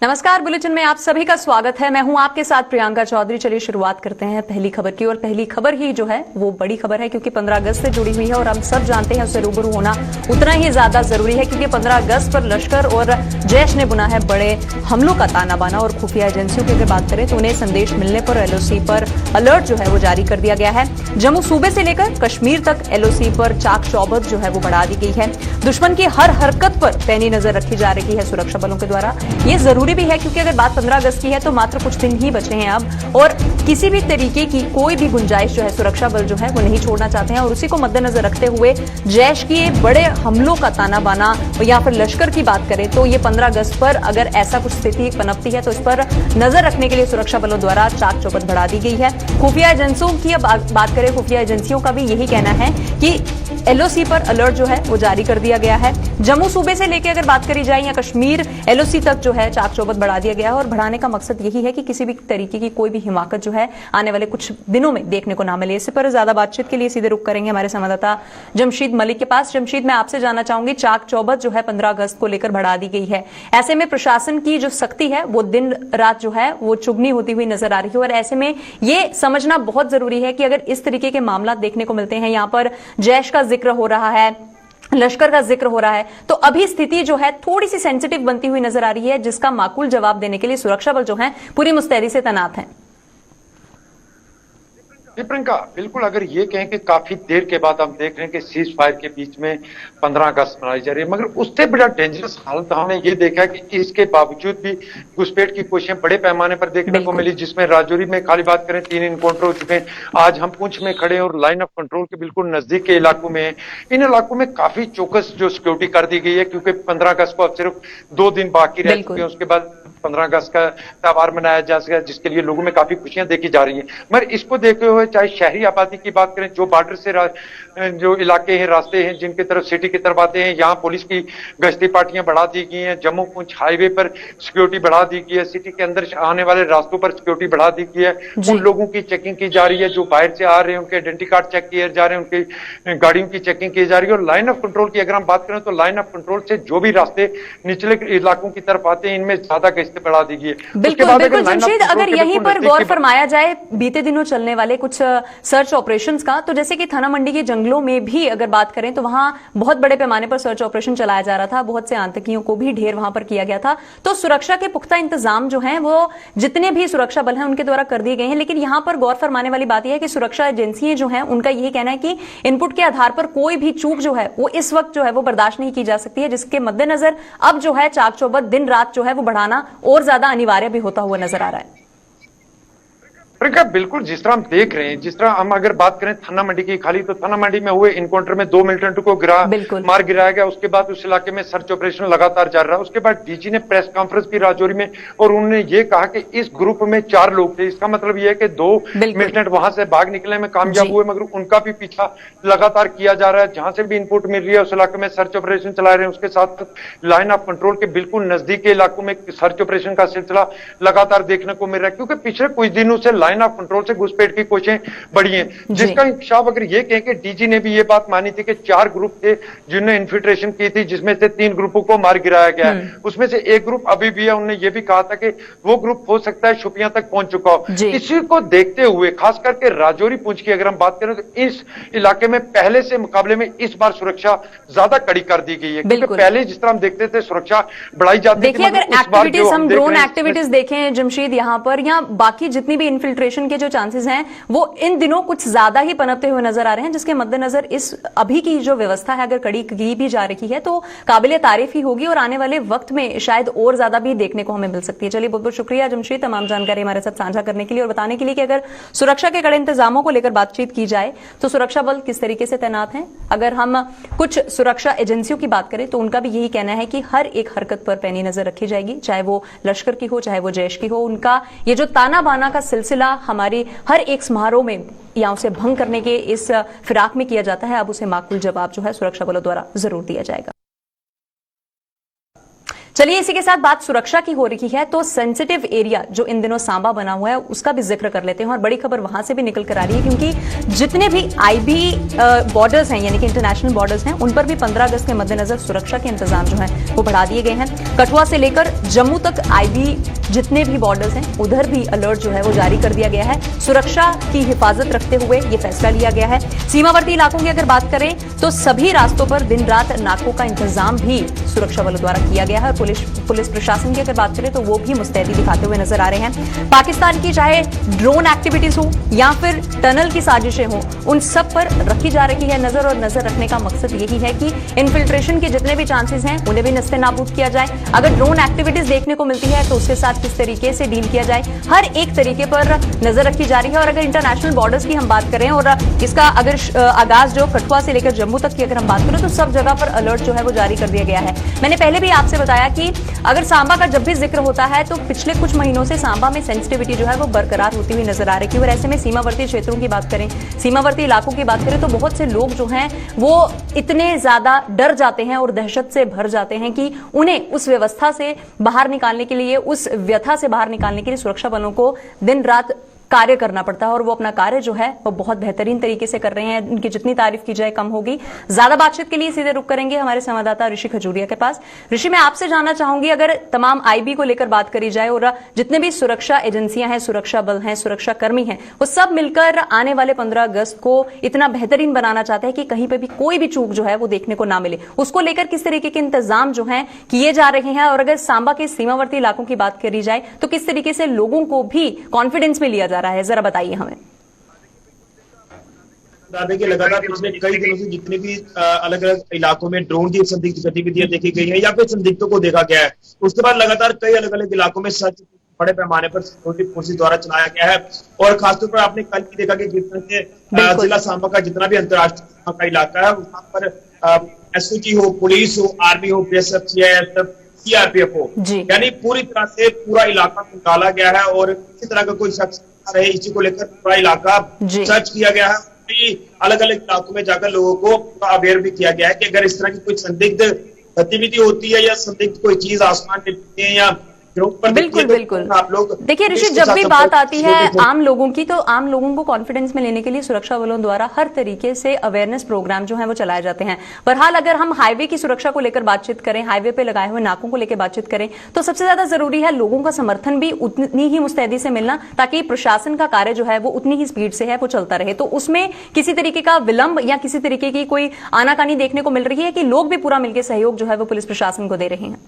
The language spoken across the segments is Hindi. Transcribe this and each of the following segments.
नमस्कार, बुलेटिन में आप सभी का स्वागत है। मैं हूं आपके साथ प्रियंका चौधरी। चलिए शुरुआत करते हैं पहली खबर की। और पहली खबर ही जो है वो बड़ी खबर है, क्योंकि 15 अगस्त से जुड़ी हुई है और हम सब जानते हैं उससे रूबरू होना उतना ही ज्यादा जरूरी है, क्योंकि 15 अगस्त पर लश्कर और जैश ने बुना है बड़े हमलों का ताना बाना। और खुफिया एजेंसियों की अगर बात करें तो उन्हें संदेश मिलने पर एलओसी पर अलर्ट जो है वो जारी कर दिया गया है। जम्मू सूबे से लेकर कश्मीर तक एलओसी पर चाक चौबंद जो है वो बढ़ा दी गई है। दुश्मन की हर हरकत पर पैनी नजर रखी जा रही है सुरक्षा बलों के द्वारा। ये जरूरी भी है, क्योंकि अगर बात 15 अगस्त की है तो मात्र कुछ दिन ही बचे हैं अब, और किसी भी तरीके की कोई भी गुंजाइश जो है सुरक्षा बल जो है वो नहीं छोड़ना चाहते हैं। और उसी को मद्देनजर रखते हुए जैश के बड़े हमलों का ताना बाना या फिर लश्कर की बात करें तो ये 15 अगस्त पर अगर ऐसा कुछ स्थिति पनपती है तो इस पर नजर रखने के लिए सुरक्षा बलों द्वारा चाक चौबंद बढ़ा दी गई है। खुफिया एजेंसियों की बात करें, खुफिया एजेंसियों का भी यही कहना है कि एलओसी पर अलर्ट जो है वो जारी कर दिया गया है। जम्मू सूबे से लेकर अगर बात करी जाए या कश्मीर एलओसी तक जो है चाक चौबंद बढ़ा दिया गया है। और बढ़ाने का मकसद यही है कि किसी भी तरीके की कोई भी हिमाकत जो है आने वाले कुछ दिनों में देखने को ना मिले। इस पर ज्यादा बातचीत के लिए सीधे रुख करेंगे हमारे संवाददाता जमशीद मलिक के पास। जमशीद, मैं आपसे जानना चाहूंगी, चाक चौबंद जो है 15 अगस्त को लेकर बढ़ा दी गई है। ऐसे में प्रशासन की जो सख्ती है वो दिन रात जो है वो चुगनी होती हुई नजर आ रही है। और ऐसे में ये समझना बहुत जरूरी है कि अगर इस तरीके के मामला देखने को मिलते हैं, यहां पर जैश का जिक्र हो रहा है, लश्कर का जिक्र हो रहा है, तो अभी स्थिति जो है थोड़ी सी सेंसिटिव बनती हुई नजर आ रही है, जिसका माकूल जवाब देने के लिए सुरक्षा बल जो है पूरी मुस्तैदी से तैनात हैं। प्रियंका, बिल्कुल अगर ये कहें कि काफी देर के बाद हम देख रहे हैं कि सीज फायर के बीच में 15 अगस्त मनाई जा रही है, मगर उससे बड़ा डेंजरस हालत हमने ये देखा है कि इसके बावजूद भी घुसपैठ की कोशिशें बड़े पैमाने पर देखने को मिली, जिसमें राजौरी में खाली बात करें 3 इनकाउंटर हो चुके हैं। आज हम पुंछ में खड़े हैं और लाइन ऑफ कंट्रोल के बिल्कुल नजदीक के इलाकों में, इन इलाकों में काफी चौकस जो सिक्योरिटी कर दी गई है, क्योंकि 15 अगस्त को अब सिर्फ 2 दिन बाकी रह चुके हैं। उसके बाद 15 अगस्त का त्योहार मनाया जा सके, जिसके लिए लोगों में काफी खुशियां देखी जा रही हैं। मगर इसको देखते हुए चाहे शहरी आबादी की बात करें, जो बॉर्डर से जो इलाके हैं, रास्ते हैं जिनकी तरफ सिटी की तरफ आते हैं, यहाँ पुलिस की गश्ती पार्टियां बढ़ा दी गई हैं। जम्मू पुंछ हाईवे पर सिक्योरिटी बढ़ा दी गई है। सिटी के अंदर आने वाले रास्तों पर सिक्योरिटी बढ़ा दी गई है। उन लोगों की चेकिंग की जा रही है जो बाहर से आ रहे हैं, उनके आइडेंटिटी कार्ड चेक किए जा रहे हैं, उनकी गाड़ियों की चेकिंग की जा रही है। और लाइन ऑफ कंट्रोल की अगर हम बात करें तो लाइन ऑफ कंट्रोल से जो भी रास्ते निचले इलाकों की तरफ आते हैं, इनमें ज्यादा गश्ती बढ़ा दी गई है। बिल्कुल बिल्कुल जमशीद, अगर यहीं पर गौर फरमाया जाए बीते दिनों चलने वाले कुछ सर्च ऑपरेशंस का, तो जैसे कि थाना मंडी के जंगलों में भी अगर बात करें तो वहां बहुत बड़े पैमाने पर सर्च ऑपरेशन चलाया जा रहा था। बहुत से आतंकियों को भी ढेर वहां पर किया गया था। तो सुरक्षा के पुख्ता इंतजाम जो हैं वो जितने भी सुरक्षा बल हैं उनके द्वारा कर दिए गए हैं। लेकिन यहां पर गौर फरमाने वाली बात यह है कि सुरक्षा एजेंसियां जो हैं उनका यही कहना है कि इनपुट के आधार पर कोई भी चूक जो है वो इस वक्त जो है वो बर्दाश्त नहीं की जा सकती है, जिसके मद्देनजर अब जो है चाक चौबंद दिन रात जो है वो बढ़ाना और ज्यादा अनिवार्य भी होता हुआ नजर आ रहा है। प्रियंका, बिल्कुल जिस तरह हम देख रहे हैं, जिस तरह हम अगर बात करें थाना मंडी की खाली, तो थाना मंडी में हुए इनकाउंटर में 2 मिलिटेंट को मार गिराया गया। उसके बाद उस इलाके में सर्च ऑपरेशन लगातार जारी रहा। उसके बाद डीजी ने प्रेस कॉन्फ्रेंस की राजौरी में, और उन्होंने ये कहा कि इस ग्रुप में 4 लोग थे। इसका मतलब यह है कि 2 मिलिटेंट वहां से भाग निकलने में कामयाब हुए, मगर उनका भी पीछा लगातार किया जा रहा है। जहां से भी इनपुट मिल रही है उस इलाके में सर्च ऑपरेशन चला रहे हैं। उसके साथ लाइन ऑफ कंट्रोल के बिल्कुल नजदीक के इलाकों में सर्च ऑपरेशन का सिलसिला लगातार देखने को मिल रहा है, क्योंकि पिछले कुछ दिनों से लाइन ऑफ कंट्रोल से घुसपैठ की कोशिशें बढ़ी हैं, जिसका इंकशाफ अगर ये कहें कि डीजी ने भी ये बात मानी थी कि 4 ग्रुप थे जिन्होंने इन्फिल्ट्रेशन की थी, जिसमें से 3 ग्रुपों को मार गिराया गया है। उसमें से एक ग्रुप अभी भी है। उन्होंने ये भी कहा था कि वो ग्रुप हो सकता है शुपियां तक पहुंच चुका हो। इसी को देखते हुए खास करके राजौरी पुंछ की अगर हम बात करें तो इस इलाके में पहले से मुकाबले में इस बार सुरक्षा ज्यादा कड़ी कर दी गई है, क्योंकि पहले जिस तरह हम देखते थे सुरक्षा बढ़ाई जाती थी। देखिए, अगर एक्टिविटीज हम ड्रोन एक्टिविटीज देखें जमशीद, यहाँ पर या बाकी जितनी भी इन्फिल्ट्रेशन के जो चांसेस हैं वो इन दिनों कुछ ज्यादा ही पनपते हुए नजर आ रहे हैं, जिसके मद्देनजर इस अभी की जो व्यवस्था है अगर कड़ी की भी जा रही है तो काबिले तारीफ ही होगी और आने वाले वक्त में शायद और ज्यादा भी देखने को हमें मिल सकती है। चलिए, बहुत बहुत शुक्रिया जमशीद तमाम जानकारी हमारे साथ साझा करने के लिए और बताने के लिए कि अगर सुरक्षा के कड़े इंतजामों को लेकर बातचीत की जाए तो सुरक्षा बल किस तरीके से तैनात हैं। अगर हम कुछ सुरक्षा एजेंसियों की बात करें तो उनका भी यही कहना है कि हर एक हरकत पर पैनी नजर रखी जाएगी, चाहे वो लश्कर की हो चाहे वो जैश की हो। उनका ये जो ताना बाना का सिलसिला हमारी हर एक समारोह में या उसे भंग करने के इस फिराक में किया जाता है, अब उसे माकूल जवाब जो है सुरक्षा बलों द्वारा जरूर दिया जाएगा। चलिए इसी के साथ बात सुरक्षा की हो रही है तो सेंसिटिव एरिया जो इन दिनों सांबा बना हुआ है उसका भी जिक्र कर लेते हैं और बड़ी खबर वहां से भी निकल कर आ रही है क्योंकि जितने भी आईबी बॉर्डर्स हैं यानी कि इंटरनेशनल बॉर्डर्स हैं उन पर भी 15 अगस्त के मद्देनजर सुरक्षा के इंतजाम जो है वो बढ़ा दिए गए हैं। कठुआ से लेकर जम्मू तक आईबी जितने भी बॉर्डर्स हैं उधर भी अलर्ट जो है वो जारी कर दिया गया है। सुरक्षा की हिफाजत रखते हुए ये फैसला लिया गया है। सीमावर्ती इलाकों की अगर बात करें तो सभी रास्तों पर दिन रात नाकों का इंतजाम भी सुरक्षा बलों द्वारा किया गया है। पुलिस प्रशासन की अगर बात करें तो वो भी मुस्तैदी दिखाते हुए नजर आ रहे हैं। पाकिस्तान की चाहे ड्रोन एक्टिविटीज हो या फिर टनल की साजिशें हो उन सब पर रखी जा रही है नजर और नजर रखने का मकसद यही है कि इन्फिल्ट्रेशन के जितने भी चांसेस हैं उन्हें भी नस्ते नाबूद किया जाए। अगर ड्रोन एक्टिविटीज देखने को मिलती है तो उसके साथ किस तरीके से डील किया जाए हर एक तरीके पर नजर रखी जा रही है। और अगर इंटरनेशनल बॉर्डर्स की हम बात करें और इसका अगर आगाज जो कठुआ से लेकर जम्मू तक की अगर हम बात करें तो सब जगह पर अलर्ट जो है वो जारी कर दिया गया है। मैंने पहले भी आपसे बताया कि अगर सांबा का जब भी जिक्र होता है तो पिछले कुछ महीनों से सांबा में सेंसिटिविटी जो है वो बरकरार होती हुई नजर आ रही है। और ऐसे में सीमावर्ती क्षेत्रों की बात करें, सीमावर्ती इलाकों की बात करें तो बहुत से लोग जो हैं वो इतने ज्यादा डर जाते हैं और दहशत से भर जाते हैं कि उन्हें उस व्यवस्था से बाहर निकालने के लिए, उस व्यथा से बाहर निकालने के लिए सुरक्षा बलों को दिन रात कार्य करना पड़ता है और वो अपना कार्य जो है वो बहुत बेहतरीन तरीके से कर रहे हैं। उनकी जितनी तारीफ की जाए कम होगी। ज्यादा बातचीत के लिए सीधे रुक करेंगे हमारे संवाददाता ऋषि खजूरिया के पास। ऋषि, मैं आपसे जानना चाहूंगी अगर तमाम आईबी को लेकर बात करी जाए और जितने भी सुरक्षा एजेंसियां हैं, सुरक्षा बल हैं, सुरक्षा कर्मी हैं, वो सब मिलकर आने वाले 15 अगस्त को इतना बेहतरीन बनाना चाहते हैं कि कहीं पर भी कोई भी चूक जो है वो देखने को ना मिले, उसको लेकर किस तरीके के इंतजाम जो है किए जा रहे हैं? और अगर सांबा के सीमावर्ती इलाकों की बात करी जाए तो किस तरीके से लोगों को भी कॉन्फिडेंस में लिया जा रहा है, जरा बताइए हमें। देखिए लगातार पिछले कई दिनों से जितने भी अलग अलग इलाकों में ड्रोन की संदिग्ध गतिविधियां देखी गई है या फिर संदिग्धों को देखा गया है, उसके बाद लगातार कई अलग अलग इलाकों में सर्च बड़े पैमाने पर सिक्योरिटी फोर्सेस द्वारा चलाया गया है। और खासतौर पर आपने कल भी देखा कि जिस तरह से जिला सांबा का जितना भी अंतर्राष्ट्रीय का इलाका है वहां पर एसओजी हो, पुलिस हो, आर्मी हो, बीएसएफ, सीआईएसएफ, सीआरपीएफ हो, यानी पूरी तरह से पूरा इलाका निकाला गया है और किसी तरह का कोई शख्स रहे इसी को लेकर पूरा इलाका सर्च किया गया है। अलग अलग इलाकों में जाकर लोगों को अवेयर भी किया गया है कि अगर इस तरह की कोई संदिग्ध गतिविधि होती है या संदिग्ध कोई चीज आसमान में दिखती है या बिल्कुल बिल्कुल। आप लोग देखिए ऋषि, जब भी बात आती है आम लोगों की तो आम लोगों को कॉन्फिडेंस में लेने के लिए सुरक्षा बलों द्वारा हर तरीके से अवेयरनेस प्रोग्राम जो है वो चलाए जाते हैं। बहरहाल अगर हम हाईवे की सुरक्षा को लेकर बातचीत करें, हाईवे पे लगाए हुए नाकों को लेकर बातचीत करें तो सबसे ज्यादा जरूरी है लोगों का समर्थन भी उतनी ही मुस्तैदी से मिलना ताकि प्रशासन का कार्य जो है वो उतनी ही स्पीड से है वो चलता रहे। तो उसमें किसी तरीके का विलंब या किसी तरीके की कोई आनाकानी देखने को मिल रही है कि लोग भी पूरा मिलकर सहयोग जो है वो पुलिस प्रशासन को दे रहे हैं?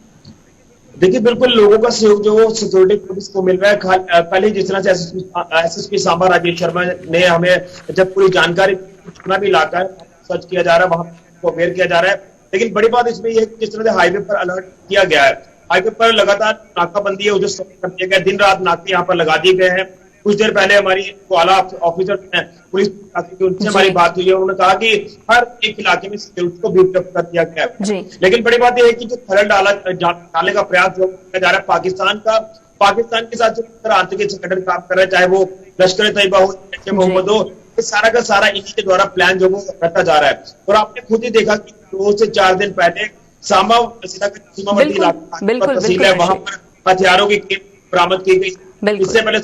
देखिए बिल्कुल लोगों का सहयोग जो सिक्योरिटी पुलिस को मिल रहा है। कल ही जिस तरह से एसएसपी सांबा राजेश शर्मा ने हमें जब पूरी जानकारी जितना भी इलाका है सर्च किया जा रहा है वहां को अवेयर किया जा रहा है। लेकिन बड़ी बात इसमें यह है कि जिस तरह से हाईवे पर अलर्ट किया गया है, हाईवे पर लगातार नाकाबंदी है, उसे कर दिया गया, दिन रात नाके यहाँ पर लगा दिए गए हैं। कुछ देर पहले हमारी आला ऑफिसर पुलिस उनसे हमारी बात हुई है, उन्होंने कहा कि हर एक इलाके में सिक्योरिटी को बीफ अप कर दिया गया है। लेकिन बड़ी बात यह है कि जो खलल डालने का प्रयास जो किया जा रहा है पाकिस्तान के साथ जो आंतरिक संगठन काम कर रहे हैं, चाहे वो लश्कर तैयबा हो, मोहम्मद हो, सारा का सारा इन्हीं के द्वारा प्लान जो वो करता जा रहा है। और आपने खुद ही देखा कि 2 से 4 दिन पहले सांबा सीमावर्ती इलाका तहसील है, वहां पर हथियारों की खेप बरामद की गई। इससे पहले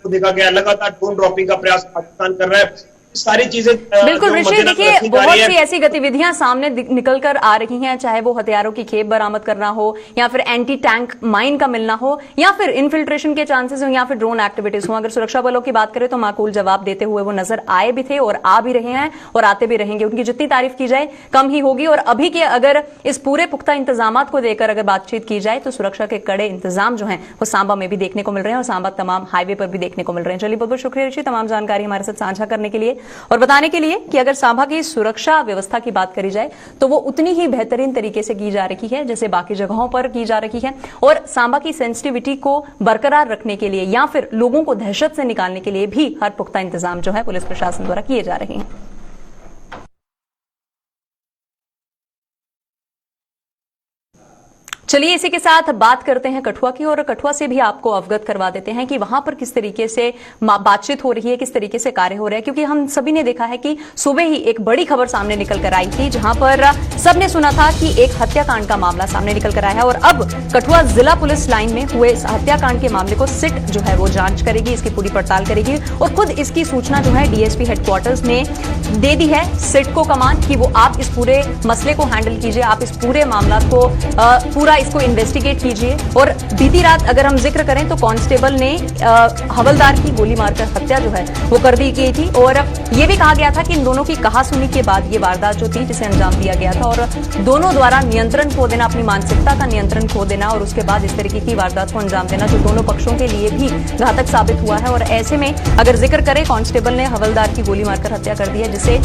देखा गया लगातार ड्रोन ड्रॉपिंग का प्रयास पाकिस्तान कर रहा है। सारी चीजें बिल्कुल ऋषि, देखिए बहुत सी ऐसी गतिविधियां सामने निकल कर आ रही हैं, चाहे वो हथियारों की खेप बरामद करना हो या फिर एंटी टैंक माइन का मिलना हो या फिर इन्फिल्ट्रेशन के चांसेस हो या फिर ड्रोन एक्टिविटीज हो। अगर सुरक्षा बलों की बात करें तो माकूल जवाब देते हुए वो नजर आए भी थे और आ भी रहे हैं और आते भी रहेंगे। उनकी जितनी तारीफ की जाए कम ही होगी। और अभी के अगर इस पूरे पुख्ता इंतजाम को लेकर अगर बातचीत की जाए तो सुरक्षा के कड़े इंतजाम जो है वो सांबा में भी देखने को मिल रहे हैं और सांबा तमाम हाईवे पर भी देखने को मिल रहे हैं। चलिए बहुत बहुत शुक्रिया ऋषि तमाम जानकारी हमारे साथ साझा करने के लिए और बताने के लिए कि अगर सांबा की सुरक्षा व्यवस्था की बात करी जाए तो वो उतनी ही बेहतरीन तरीके से की जा रही है जैसे बाकी जगहों पर की जा रही है। और सांबा की सेंसिटिविटी को बरकरार रखने के लिए या फिर लोगों को दहशत से निकालने के लिए भी हर पुख्ता इंतजाम जो है पुलिस प्रशासन द्वारा किए जा रहे हैं। चलिए इसी के साथ बात करते हैं कठुआ की, और कठुआ से भी आपको अवगत करवा देते हैं कि वहां पर किस तरीके से बातचीत हो रही है, किस तरीके से कार्य हो रहा है। क्योंकि हम सभी ने देखा है कि सुबह ही एक बड़ी खबर सामने निकल कर आई थी, जहां पर सबने सुना था कि एक हत्याकांड का मामला सामने निकल कर आया है। और अब कठुआ जिला पुलिस लाइन में हुए इस हत्याकांड के मामले को सिट जो है वो जांच करेगी, इसकी पूरी पड़ताल करेगी। और खुद इसकी सूचना जो है डीएसपी हेडक्वार्टर्स ने दे दी है सिट को कमान कि वो आप इस पूरे मसले को हैंडल कीजिए, आप इस पूरे मामला को पूरा इसको इन्वेस्टिगेट कीजिए। और बीती रात अगर हम जिक्र करें तो कांस्टेबल ने हवलदार की गोली मारकर हत्या जो है वो कर दी गई थी। और ये भी कहा गया था कि इन दोनों की कहासुनी के बाद ये वारदात जो थी जिसे अंजाम दिया गया था, और दोनों द्वारा नियंत्रण खो देना, अपनी मानसिकता का नियंत्रण खो देना और उसके बाद इस तरीके की वारदात को अंजाम देना, जो दोनों पक्षों के लिए भी घातक साबित हुआ है। और ऐसे में अगर जिक्र करें, कांस्टेबल ने हवलदार की गोली मारकर हत्या कर दी है, जिससे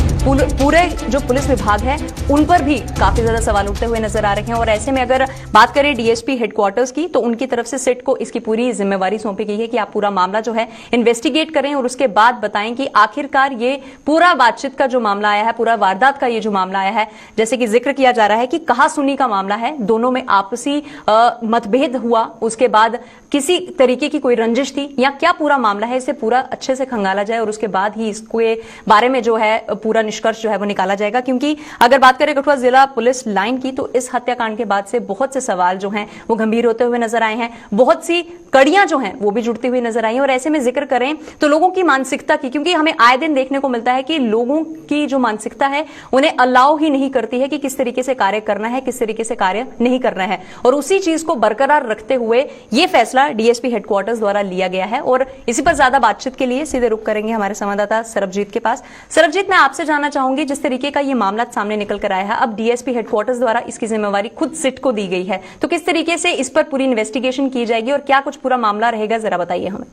पूरे जो पुलिस विभाग है उन पर भी काफी ज्यादा सवाल उठते हुए नजर आ रहे हैं। और ऐसे में अगर बात करें डीएसपी हेडक्वार्टर्स की, तो उनकी तरफ से सिट को इसकी पूरी जिम्मेवारी सौंपी गई है कि आप पूरा मामला जो है इन्वेस्टिगेट करें और उसके बाद बताएं कि आखिरकार ये पूरा बातचीत का जो मामला आया है, पूरा वारदात का ये जो मामला आया है, जैसे कि जिक्र किया जा रहा है कि कहासुनी का मामला है, दोनों में आपसी मतभेद हुआ, उसके बाद किसी तरीके की कोई रंजिश थी या क्या पूरा मामला है, इसे पूरा अच्छे से खंगाला जाए और उसके बाद ही इसके बारे में जो है पूरा निष्कर्ष जो है वो निकाला जाएगा। क्योंकि अगर बात करें कठुआ जिला पुलिस लाइन की, तो इस हत्याकांड के बाद से बहुत से सवाल जो हैं वो गंभीर होते हुए नजर आए हैं, बहुत सी कड़ियां जो हैं वो भी जुड़ती हुई नजर आई हैं। और ऐसे में जिक्र करें तो लोगों की मानसिकता की, क्योंकि हमें आए दिन देखने को मिलता है कि लोगों की जो मानसिकता है उन्हें अलाउ ही नहीं करती है कि किस तरीके से कार्य करना है, किस तरीके से कार्य नहीं करना है। और उसी चीज को बरकरार रखते हुए ये फैसला डीएसपी हेडक्वार्टर्स द्वारा लिया गया है। और इसी पर ज्यादा बातचीत के लिए सीधे रुख करेंगे हमारे संवाददाता सरबजीत के पास। सरबजीत, मैं आपसे जानना चाहूंगी, जिस तरीके का ये मामला सामने निकल कर आया है, अब डीएसपी हेडक्वार्टर्स द्वारा इसकी जिम्मेवारी खुद सिट को दी गई है, तो किस तरीके से इस पर पूरी इन्वेस्टिगेशन की जाएगी और क्या कुछ पूरा मामला रहेगा, जरा बताइए हमें।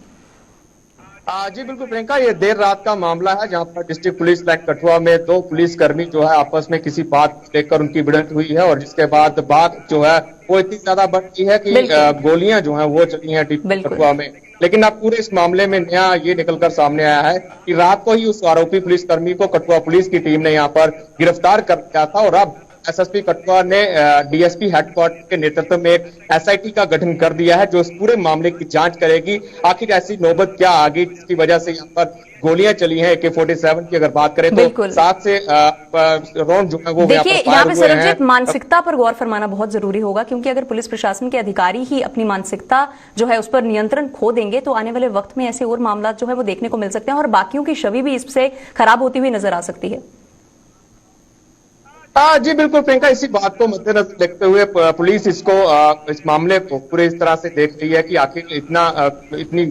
जी बिल्कुल प्रियंका, ये देर रात का मामला है जहां पर डिस्ट्रिक्ट पुलिस लाइन कठुआ में दो पुलिसकर्मी जो है आपस में किसी बात लेकर उनकी भिड़ंत हुई है, और जिसके बाद बात जो है वो इतनी ज्यादा बढ़ गई है कि गोलियां जो हैं वो चली हैं कठुआ में। लेकिन अब पूरे इस मामले में नया ये निकलकर सामने आया है कि रात को ही उस आरोपी पुलिसकर्मी को कठुआ पुलिस की टीम ने यहाँ पर गिरफ्तार कर लिया था। और अब एसएसपी कठुआ ने डीएसपी हेडक्वार्टर के नेतृत्व में एक एसआईटी का गठन कर दिया है, जो इस पूरे मामले की जांच करेगी। आखिर ऐसी नौबत क्या आ गई जिसकी वजह से यहाँ पर गोलियां चली हैं AK-47 की अगर बात करें तो 7 से राउंड जो है वो देखिए यहाँ पे सरबजीत, मानसिकता पर गौर फरमाना बहुत जरूरी होगा, क्योंकि अगर पुलिस प्रशासन के अधिकारी ही अपनी मानसिकता जो है उस पर नियंत्रण खो देंगे तो आने वाले वक्त में ऐसे और मामला जो है वो देखने को मिल सकते हैं और बाकियों की छवि भी इससे खराब होती हुई नजर आ सकती है। जी बिल्कुल प्रियंका, इसी बात को मद्देनजर देखते हुए पुलिस इसको इस मामले को पूरे इस तरह से देख रही है कि आखिर इतनी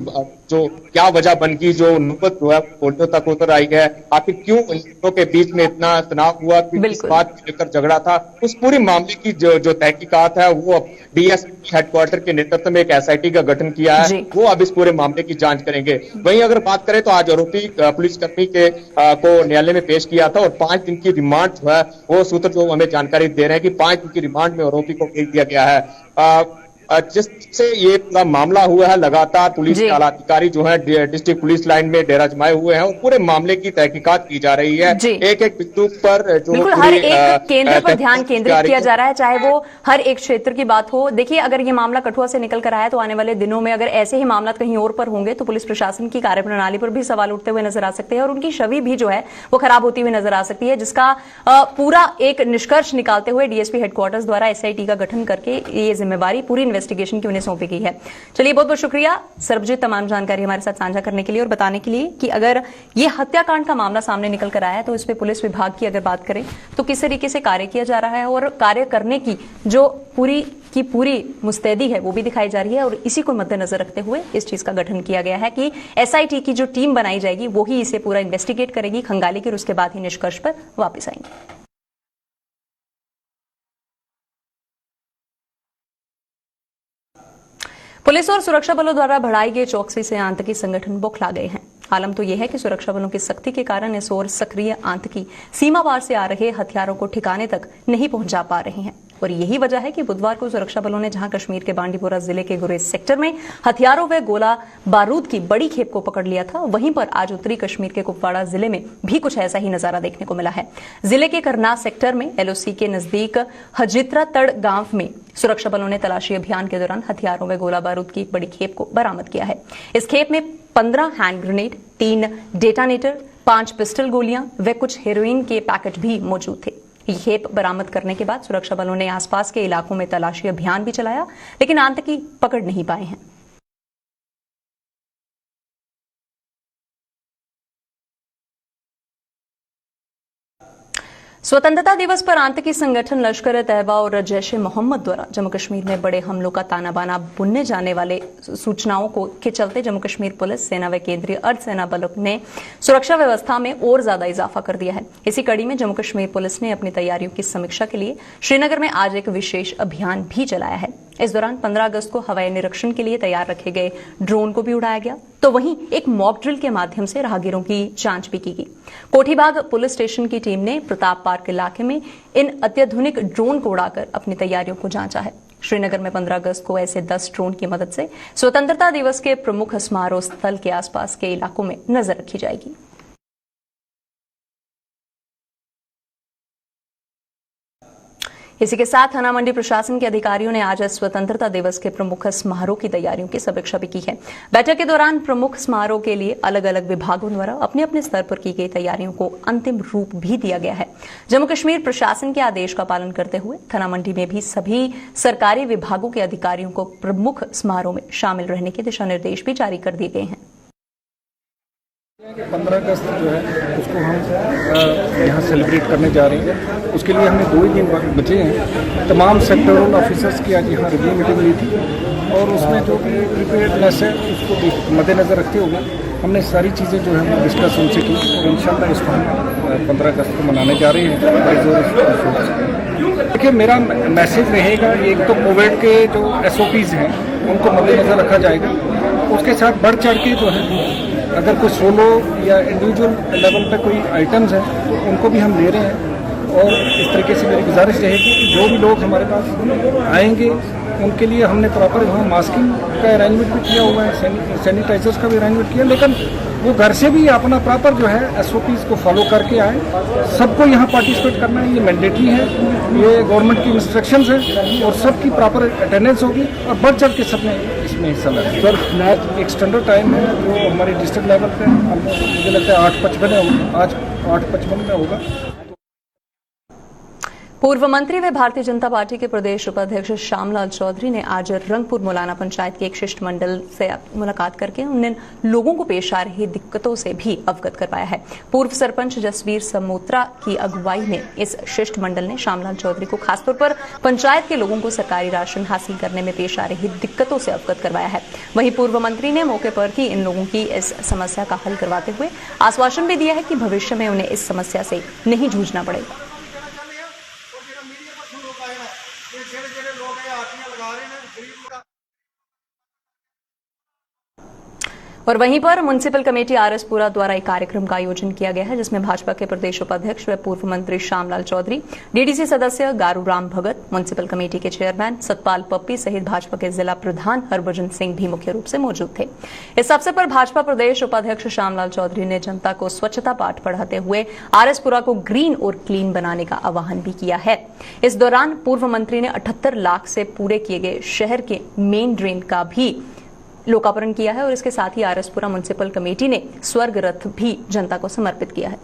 जो क्या वजह बन गई, जो नौबत जो है गोलियों तक उतर आई है, आखिर क्यों इन लोगों के बीच में इतना तनाव हुआ, किस बात को लेकर झगड़ा था, उस पूरी मामले की जो तहकीकात है वो अब डीएसपी हेडक्वार्टर के नेतृत्व में एक एसआईटी का गठन किया है, वो अब इस पूरे मामले की जांच करेंगे। वहीं अगर बात करें तो आज आरोपी पुलिसकर्मी को न्यायालय में पेश किया था और 5 दिन की रिमांड जो है वो सूत्र जो हमें जानकारी दे रहे हैं कि 5 दिन की रिमांड में आरोपी को भेज दिया गया है। जिससे ये पूरा मामला हुआ है, लगातार पुलिस के आला अधिकारी जो है डिस्ट्रिक्ट पुलिस लाइन में डेरा जमाए हुए हैं और पूरे मामले की तहकीकात की जा रही है। एक एक बिंदु पर जो हर एक केंद्र पर ध्यान केंद्रित किया जा रहा है, चाहे वो हर एक क्षेत्र की बात हो। देखिए, अगर ये मामला कठुआ से निकल कर आया तो आने वाले दिनों में अगर ऐसे ही मामला कहीं और पर होंगे तो पुलिस प्रशासन की कार्यप्रणाली पर भी सवाल उठते हुए नजर आ सकते हैं और उनकी छवि भी जो है वो खराब होती हुई नजर आ सकती है, जिसका पूरा एक निष्कर्ष निकालते हुए डीएसपी हेडक्वार्टर्स द्वारा एसआईटी का गठन करके ये जिम्मेवारी पूरी इन्वेस्टिगेशन की उन्हें सौंपी गई है। चलिए, बहुत बहुत शुक्रिया सरबजीत, तमाम जानकारी हमारे साथ साझा करने के लिए और बताने के लिए कि अगर ये हत्याकांड का मामला सामने निकल कर आया है तो इस पे पुलिस विभाग की अगर बात करें तो किस तरीके से कार्य किया जा रहा है और कार्य करने की जो पूरी मुस्तैदी है वो भी दिखाई जा रही है। और इसी को मद्देनजर रखते हुए इस चीज का गठन किया गया है कि एसआईटी की जो टीम बनाई जाएगी वो ही इसे पूरा इन्वेस्टिगेट करेगी, खंगालेगी और उसके बाद ही निष्कर्ष पर वापस आएंगे। पुलिस और सुरक्षा बलों द्वारा बढ़ाई गई चौकसी से आतंकी संगठन बौखला गए हैं। आलम तो यह है कि सुरक्षा बलों की सख्ती के कारण इस ओर सक्रिय आतंकी सीमा पार से आ रहे हथियारों को ठिकाने तक नहीं पहुंचा पा रहे हैं और यही वजह है कि बुधवार को सुरक्षा बलों ने जहां कश्मीर के बांडीपोरा जिले के गुरेज सेक्टर में हथियारों व गोला बारूद की बड़ी खेप को पकड़ लिया था, वहीं पर आज उत्तरी कश्मीर के कुपवाड़ा जिले में भी कुछ ऐसा ही नजारा देखने को मिला है। जिले के करनाल सेक्टर में एलओसी के नजदीक हजित्रा तड़ गांव में सुरक्षा बलों ने तलाशी अभियान के दौरान हथियारों में गोला बारूद की एक बड़ी खेप को बरामद किया है। इस खेप में 15 हैंड ग्रेनेड, 3 डेटानेटर, 5 पिस्टल गोलियां व कुछ हेरोइन के पैकेट भी मौजूद थे। ये खेप बरामद करने के बाद सुरक्षा बलों ने आसपास के इलाकों में तलाशी अभियान भी चलाया, लेकिन आतंकी पकड़ नहीं पाए हैं। स्वतंत्रता दिवस पर आतंकी संगठन लश्कर-ए-तैयबा और जैश-ए-मोहम्मद द्वारा जम्मू कश्मीर में बड़े हमलों का ताना बाना बुनने जाने वाले सूचनाओं के चलते जम्मू कश्मीर पुलिस, सेना व केंद्रीय अर्धसेना बलों ने सुरक्षा व्यवस्था में और ज्यादा इजाफा कर दिया है। इसी कड़ी में जम्मू कश्मीर पुलिस ने अपनी तैयारियों की समीक्षा के लिए श्रीनगर में आज एक विशेष अभियान भी चलाया है। इस दौरान 15 अगस्त को हवाई निरीक्षण के लिए तैयार रखे गए ड्रोन को भी उड़ाया गया, तो वहीं एक मॉक ड्रिल के माध्यम से राहगीरों की जांच भी की गई। कोठीबाग पुलिस स्टेशन की टीम ने प्रताप पार्क इलाके में इन अत्याधुनिक ड्रोन को उड़ाकर अपनी तैयारियों को जांचा है। श्रीनगर में 15 अगस्त को ऐसे 10 ड्रोन की मदद से स्वतंत्रता दिवस के प्रमुख समारोह स्थल के आसपास के इलाकों में नजर रखी जाएगी। इसी के साथ थाना मंडी प्रशासन के अधिकारियों ने आज स्वतंत्रता दिवस के प्रमुख समारोह की तैयारियों की समीक्षा भी की है। बैठक के दौरान प्रमुख समारोह के लिए अलग अलग विभागों द्वारा अपने अपने स्तर पर की गई तैयारियों को अंतिम रूप भी दिया गया है। जम्मू कश्मीर प्रशासन के आदेश का पालन करते हुए थाना मंडी में भी सभी सरकारी विभागों के अधिकारियों को प्रमुख समारोह में शामिल रहने के दिशा निर्देश भी जारी कर दिए गए हैं। 15 अगस्त जो है उसको हम यहाँ सेलिब्रेट करने जा रहे हैं। उसके लिए हमें 2 ही दिन बचे हैं। तमाम सेक्टरल ऑफिसर्स की आज यहाँ रिव्यू मीटिंग हुई थी और उसमें जो भी प्रिपेयर्डनेस है उसको मद्देनज़र रखते हुए हमने सारी चीज़ें जो है डिस्कस उनसे की और इंशाल्लाह इसको हम 15 अगस्त को मनाने जा रहे हैं। देखिए, मेरा मैसेज रहेगा, एक तो कोविड के जो SOPs हैं उनको मद्देनज़र रखा जाएगा। उसके साथ बढ़ चढ़ के जो है अगर कोई सोलो या इंडिविजुअल लेवल पे कोई आइटम्स हैं तो उनको भी हम ले रहे हैं। और इस तरीके से मेरी गुजारिश रहेगी कि जो भी लोग हमारे पास आएंगे उनके लिए हमने प्रॉपर वहाँ मास्किंग का अरेंजमेंट भी किया हुआ है, सैनिटाइजर्स का भी अरेंजमेंट किया, लेकिन वो घर से भी अपना प्रॉपर जो है SOPs को फॉलो करके आए। सबको यहाँ पार्टिसिपेट करना है, ये मैंडेटरी है, ये गवर्नमेंट की इंस्ट्रक्शंस है और सबकी प्रॉपर अटेंडेंस होगी और बढ़ चढ़ के सबने इसमें हिस्सा लेना। सर, एक स्टैंडर्ड टाइम है जो हमारे डिस्ट्रिक्ट लेवल पे मुझे लगता है 8:55 आज 8:55 में होगा। पूर्व मंत्री व भारतीय जनता पार्टी के प्रदेश उपाध्यक्ष श्यामलाल चौधरी ने आज रंगपुर मौलाना पंचायत के एक शिष्टमंडल से मुलाकात करके उन लोगों को पेश आ रही दिक्कतों से भी अवगत करवाया है। पूर्व सरपंच जसवीर समोत्रा की अगुवाई में इस शिष्टमंडल ने श्यामलाल चौधरी को खासतौर पर पंचायत के लोगों को सरकारी राशन हासिल करने में पेश आ रही दिक्कतों से अवगत करवाया है। वहीं पूर्व मंत्री ने मौके पर ही इन लोगों की इस समस्या का हल करवाते हुए आश्वासन भी दिया है कि भविष्य में उन्हें इस समस्या से नहीं जूझना पड़ेगा। और वहीं पर म्युनिसिपल कमेटी RSपुरा द्वारा एक कार्यक्रम का आयोजन किया गया है, जिसमें भाजपा के प्रदेश उपाध्यक्ष व पूर्व मंत्री श्यामलाल चौधरी, DDC सदस्य गारू राम भगत, म्युनिसिपल कमेटी के चेयरमैन सतपाल पप्पी सहित भाजपा के जिला प्रधान हरभजन सिंह भी मुख्य रूप से मौजूद थे। इस अवसर पर भाजपा प्रदेश उपाध्यक्ष श्यामलाल चौधरी ने जनता को स्वच्छता पाठ पढ़ाते हुए RSपुरा को ग्रीन और क्लीन बनाने का आह्वान भी किया है। इस दौरान पूर्व मंत्री ने 78 लाख से पूरे किए गए शहर के मेन ड्रेन का भी लोकार्पण किया है और इसके साथ ही RSपुरा म्युनिसिपल कमेटी ने स्वर्ग रथ भी जनता को समर्पित किया है।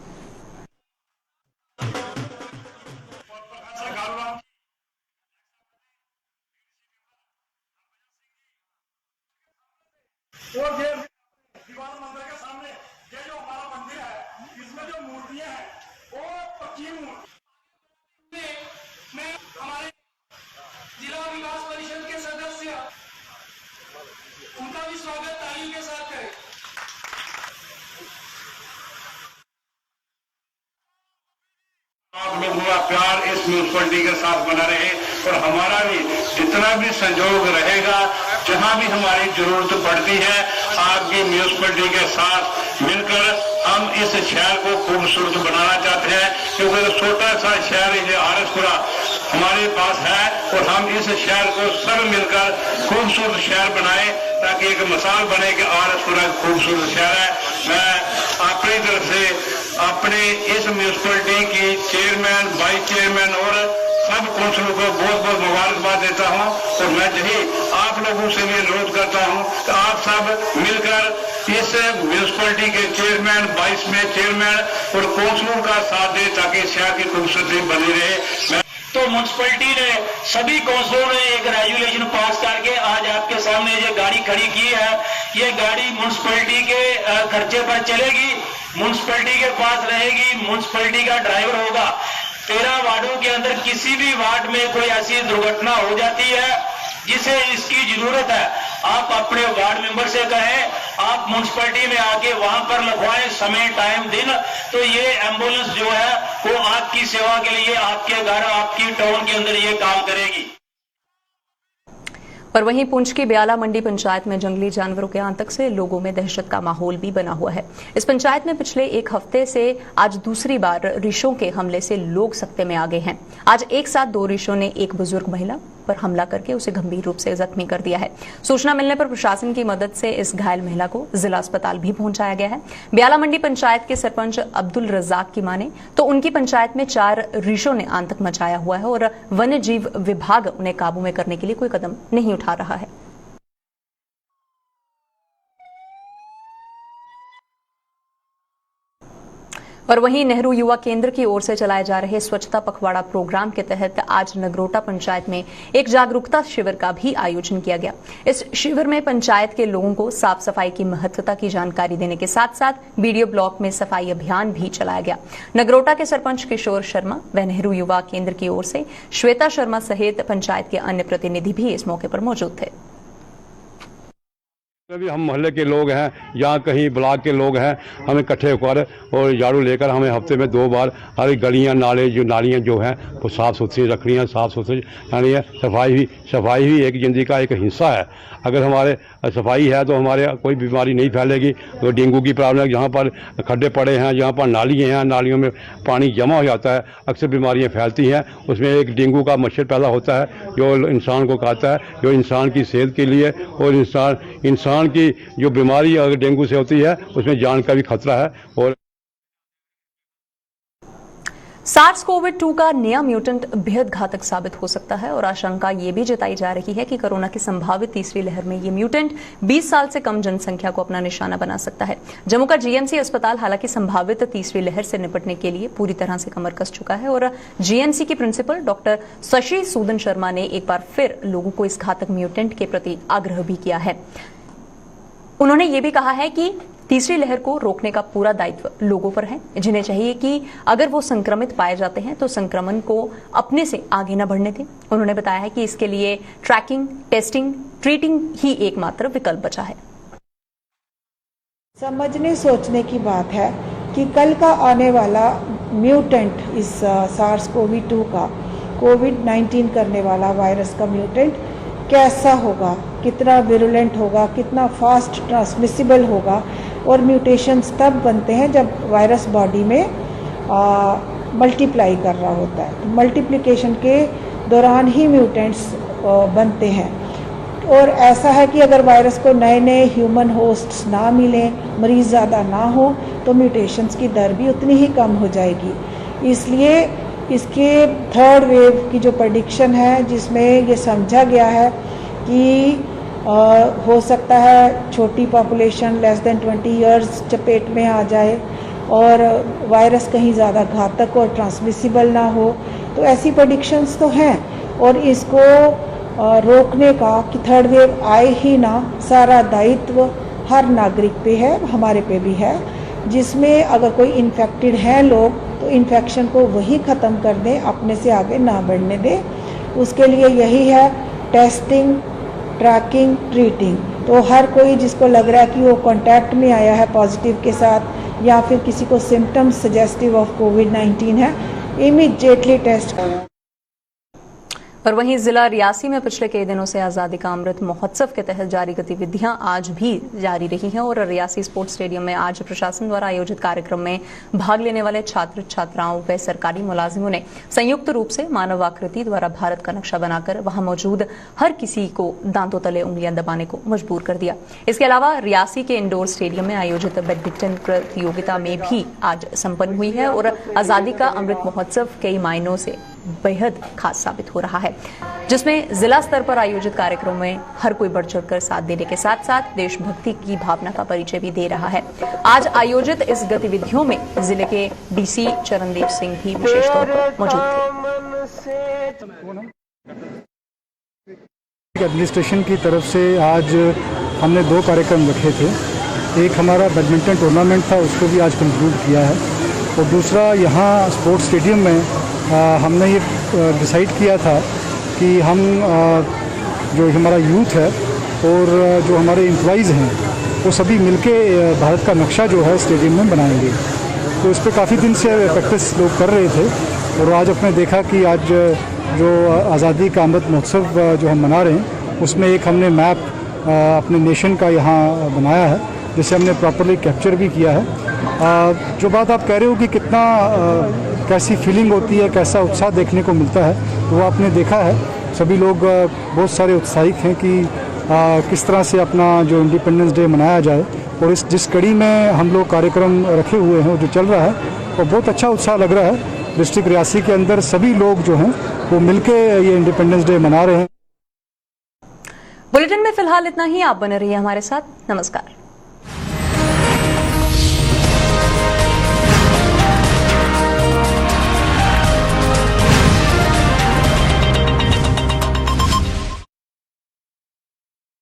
हुआ प्यार इस म्यूनसिपलिटी के साथ बना रहे और हमारा भी जितना भी संजोग रहेगा, जहां भी हमारी जरूरत पड़ती है, आपकी म्यूनसिपलिटी के साथ मिलकर हम इस शहर को खूबसूरत बनाना चाहते हैं। क्योंकि छोटा सा शहर ये RSपुरा हमारे पास है और हम इस शहर को सब मिलकर खूबसूरत शहर बनाए ताकि एक मिसाल बने कि RSपुरा खूबसूरत शहर है। मैं अपनी तरफ से अपने इस म्यूनसिपलिटी की चेयरमैन, वाइस चेयरमैन और सब काउंसिलर को बहुत बहुत मुबारकबाद देता देता हूं और मैं यही आप लोगों से भी अनुरोध करता हूं कि आप सब मिलकर इस म्यूनिसिपैलिटी के चेयरमैन, वाइस में चेयरमैन और काउंसिलर का साथ दे ताकि शहर की खूबसूरती बनी रहे। तो म्यूनिसिपैलिटी ने सभी काउंसिलरों ने एक रेजुलेशन पास करके आज आपके सामने ये गाड़ी खड़ी की है। ये गाड़ी म्यूनिसिपैलिटी के खर्चे पर चलेगी, म्यूनिसिपैलिटी के पास रहेगी, म्यूनिसिपैलिटी का ड्राइवर होगा। 13 वार्डों के अंदर किसी भी वार्ड में कोई ऐसी दुर्घटना हो जाती है जिसे इसकी जरूरत है, आप अपने वार्ड मेंबर से कहें, आप म्यूनिसिपैलिटी में आके वहां पर लिखवाएं समय, टाइम, दिन, तो ये एम्बुलेंस जो है वो आपकी सेवा के लिए आपके घर, आपकी टाउन के अंदर ये काम करेगी। पर वहीं पुंछ की ब्याला मंडी पंचायत में जंगली जानवरों के आतंक से लोगों में दहशत का माहौल भी बना हुआ है। इस पंचायत में पिछले एक हफ्ते से आज दूसरी बार रीछों के हमले से लोग सकते में आ गए हैं। आज एक साथ 2 रीछों ने एक बुजुर्ग महिला पर हमला करके उसे गंभीर रूप से जख्मी कर दिया है। सूचना मिलने पर प्रशासन की मदद से इस घायल महिला को जिला अस्पताल भी पहुंचाया गया है। ब्याला मंडी पंचायत के सरपंच अब्दुल रज्जाक की माने तो उनकी पंचायत में 4 रीछों ने आतंक मचाया हुआ है और वन्य जीव विभाग उन्हें काबू में करने के लिए कोई कदम नहीं उठा रहा है। और वहीं नेहरू युवा केंद्र की ओर से चलाए जा रहे स्वच्छता पखवाड़ा प्रोग्राम के तहत आज नगरोटा पंचायत में एक जागरूकता शिविर का भी आयोजन किया गया। इस शिविर में पंचायत के लोगों को साफ सफाई की महत्वता की जानकारी देने के साथ साथ बीडीओ ब्लॉक में सफाई अभियान भी चलाया गया। नगरोटा के सरपंच किशोर शर्मा व नेहरू युवा केंद्र की ओर से श्वेता शर्मा सहित पंचायत के अन्य प्रतिनिधि भी इस मौके पर मौजूद थे। भी हम मोहल्ले के लोग हैं या कहीं ब्लॉक के लोग हैं, हमें इकट्ठे होकर और झाड़ू लेकर हमें हफ्ते में 2 बार हर गलियां नालियां जो हैं वो साफ़ सुथरी रखनी है, साफ़ सुथरी रहनी है। सफाई भी एक जिंदगी का एक हिस्सा है। अगर हमारे सफाई है तो हमारे कोई बीमारी नहीं फैलेगी। तो डेंगू की प्रॉब्लम, जहाँ पर खड्डे पड़े हैं, जहाँ पर नालियाँ हैं, नालियों में पानी जमा हो जाता है, अक्सर बीमारियाँ फैलती हैं। उसमें एक डेंगू का मच्छर पैदा होता है जो इंसान को खाता है, जो इंसान की सेहत के लिए और इंसान की जो बीमारी अगर डेंगू से होती है उसमें जान का भी खतरा है। और SARS-CoV-2 का नया म्यूटेंट बेहद घातक साबित हो सकता है और आशंका ये भी जताई जा रही है कि कोरोना की संभावित तीसरी लहर में ये म्यूटेंट 20 साल से कम जनसंख्या को अपना निशाना बना सकता है। जम्मू का जीएमसी अस्पताल हालांकि संभावित तीसरी लहर से निपटने के लिए पूरी तरह से कमर कस चुका है और जीएमसी की प्रिंसिपल डॉक्टर शशि सूदन शर्मा ने एक बार फिर लोगों को इस घातक म्यूटेंट के प्रति आग्रह भी किया है। उन्होंने ये भी कहा है कि तीसरी लहर को रोकने का पूरा दायित्व लोगों पर है, जिन्हें चाहिए कि अगर वो संक्रमित पाए जाते हैं तो संक्रमण को अपने से आगे न बढ़ने दें। उन्होंने बताया है कि इसके लिए ट्रैकिंग, टेस्टिंग, ट्रीटिंग ही एकमात्र विकल्प बचा है। समझने सोचने की बात है कि कल का आने वाला म्यूटेंट, इस SARS-CoV-2 का कोविड-19 करने वाला वायरस का म्यूटेंट कैसा होगा, कितना विरुलेंट होगा, कितना फास्ट ट्रांसमिसिबल होगा। और म्यूटेशंस तब बनते हैं जब वायरस बॉडी में मल्टीप्लाई कर रहा होता है। तो मल्टीप्लिकेशन के दौरान ही म्यूटेंट्स बनते हैं। और ऐसा है कि अगर वायरस को नए नए ह्यूमन होस्ट्स ना मिलें, मरीज़ ज़्यादा ना हो, तो म्यूटेशंस की दर भी उतनी ही कम हो जाएगी। इसलिए इसके 3rd वेव की जो प्रेडिक्शन है, जिसमें ये समझा गया है कि हो सकता है छोटी पॉपुलेशन लेस देन 20 इयर्स चपेट में आ जाए और वायरस कहीं ज़्यादा घातक और ट्रांसमिसिबल ना हो, तो ऐसी प्रेडिक्शंस तो हैं। और इसको रोकने का कि 3rd वेव आए ही ना, सारा दायित्व हर नागरिक पे है, हमारे पे भी है, जिसमें अगर कोई इन्फेक्टेड हैं लोग तो इन्फेक्शन को वही ख़त्म कर दें, अपने से आगे ना बढ़ने दें। उसके लिए यही है टेस्टिंग, ट्रैकिंग, ट्रीटिंग। तो हर कोई जिसको लग रहा है कि वो कांटेक्ट में आया है पॉजिटिव के साथ या फिर किसी को सिम्टम्स सजेस्टिव ऑफ कोविड-19 है, इमीडिएटली टेस्ट करें। पर वहीं जिला रियासी में पिछले कई दिनों से आजादी का अमृत महोत्सव के तहत जारी गतिविधियां आज भी जारी रही हैं और रियासी स्पोर्ट्स स्टेडियम में आज प्रशासन द्वारा आयोजित कार्यक्रम में भाग लेने वाले छात्र छात्राओं व सरकारी मुलाजिमों ने संयुक्त रूप से मानव आकृति द्वारा भारत का नक्शा बनाकर वहां मौजूद हर किसी को दांतों तले उंगलियां दबाने को मजबूर कर दिया। इसके अलावा रियासी के इंडोर स्टेडियम में आयोजित बैडमिंटन प्रतियोगिता में भी आज संपन्न हुई है और आजादी का अमृत महोत्सव कई मायनों से बेहद खास साबित हो रहा है, जिसमें जिला स्तर पर आयोजित कार्यक्रमों में हर कोई बढ़ चढ़कर साथ देने के साथ साथ देशभक्ति की भावना का परिचय भी दे रहा है। आज आयोजित इस गतिविधियों में जिले के डीसी चरणदेव सिंह भी विशेष तौर पर मौजूद थे। एडमिनिस्ट्रेशन की तरफ से आज हमने 2 कार्यक्रम रखे थे। एक हमारा बैडमिंटन टूर्नामेंट था, उसको भी आज कंक्लूड किया है, और दूसरा यहाँ स्पोर्ट्स स्टेडियम में हमने ये डिसाइड किया था कि हम जो हमारा यूथ है और जो हमारे एम्प्लॉइज़ हैं वो सभी मिलके भारत का नक्शा जो है स्टेडियम में बनाएंगे। तो इस पर काफ़ी दिन से प्रैक्टिस लोग कर रहे थे, और आज अपने देखा कि आज जो आज़ादी का अमृत महोत्सव जो हम मना रहे हैं उसमें एक हमने मैप अपने नेशन का यहाँ बनाया है, जिसे हमने प्रॉपरली कैप्चर भी किया है। जो बात आप कह रहे हो कि कितना कैसी फीलिंग होती है, कैसा उत्साह देखने को मिलता है, तो वो आपने देखा है। सभी लोग बहुत सारे उत्साहित हैं कि किस तरह से अपना जो इंडिपेंडेंस डे मनाया जाए, और इस जिस कड़ी में हम लोग कार्यक्रम रखे हुए हैं जो चल रहा है, और बहुत अच्छा उत्साह लग रहा है। डिस्ट्रिक्ट रियासी के अंदर सभी लोग जो हैं वो मिलके ये इंडिपेंडेंस डे मना रहे हैं। बुलेटिन में फिलहाल इतना ही। आप बने रहिए हमारे साथ। नमस्कार।